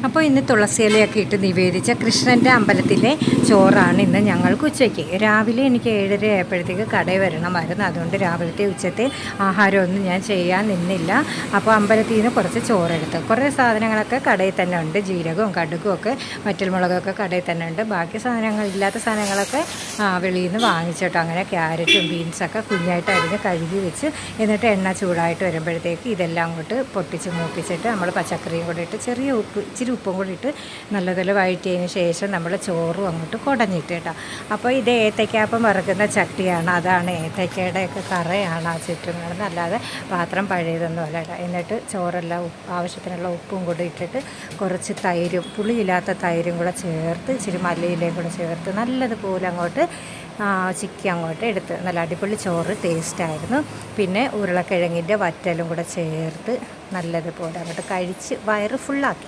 അപ്പോൾ ഇന്ന് തുളസിയിലയൊക്കെ ഇട്ട് നിവേദിച്ച കൃഷ്ണൻ്റെ അമ്പലത്തിലെ ചോറാണ് ഇന്ന് ഞങ്ങൾക്ക് ഉച്ചയ്ക്ക്. രാവിലെ എനിക്ക് 7:30 ആയപ്പോഴത്തേക്ക് കടയിൽ വരണമായിരുന്നു. അതുകൊണ്ട് രാവിലത്തെ ഉച്ചത്തെ ആഹാരമൊന്നും ഞാൻ ചെയ്യാൻ നിന്നില്ല. അപ്പോൾ അമ്പലത്തിൽ നിന്ന് കുറച്ച് ചോറെടുത്ത്, കുറേ സാധനങ്ങളൊക്കെ കടയിൽ തന്നെ ഉണ്ട്. ജീരകവും കടുകും ഒക്കെ വറ്റൽമുളകൊക്കെ കടയിൽ തന്നെ ഉണ്ട്. ബാക്കി ഇല്ലാത്ത സാധനങ്ങളൊക്കെ വെളിയിൽ നിന്ന് വാങ്ങിച്ചിട്ടോ. അങ്ങനെ ക്യാരറ്റും ബീൻസൊക്കെ കുഞ്ഞായിട്ട് അരിഞ്ഞ് കഴുകി വെച്ച്, എന്നിട്ട് എണ്ണ ചൂടായിട്ട് വരുമ്പോഴത്തേക്ക് ഇതെല്ലാം അങ്ങോട്ട് പൊട്ടിച്ച് മൂപ്പിച്ചിട്ട് നമ്മൾ പച്ചക്കറിയും കൂടെ ഇട്ട് ചെറിയ ഇച്ചിരി ഉപ്പും കൂടി ഇട്ട് നല്ലതുപോലെ വഴറ്റിയതിന് ശേഷം നമ്മൾ ചോറും അങ്ങോട്ട് കുടഞ്ഞിട്ട് കേട്ടോ. അപ്പോൾ ഇത് ഏത്തയ്ക്കാപ്പം വറുക്കുന്ന ചട്ടിയാണ്. അതാണ് ഏത്തയ്ക്കയുടെയൊക്കെ കറയാണ് ആ ചുറ്റും കാണുന്നത്, അല്ലാതെ പാത്രം പഴയതൊന്നും അല്ല കേട്ടോ. എന്നിട്ട് ചോറെല്ലാം ആവശ്യത്തിനുള്ള ഉപ്പും കൂടി ഇട്ടിട്ട് കുറച്ച് തൈരും, പുളിയില്ലാത്ത തൈരും കൂടെ ചേർത്ത് ഇച്ചിരി മല്ലിയിലയും കൂടെ ചേർത്ത് നല്ലതുപോലെ അങ്ങോട്ട് ചിക്കി അങ്ങോട്ട് എടുത്ത് നല്ല അടിപൊളി ചോറ് ടേസ്റ്റായിരുന്നു. പിന്നെ ഉരുളക്കിഴങ്ങിൻ്റെ വറ്റലും കൂടെ ചേർത്ത് നല്ലതുപോലെ അങ്ങോട്ട് കഴിച്ച് വയറ് ഫുള്ളാക്കി.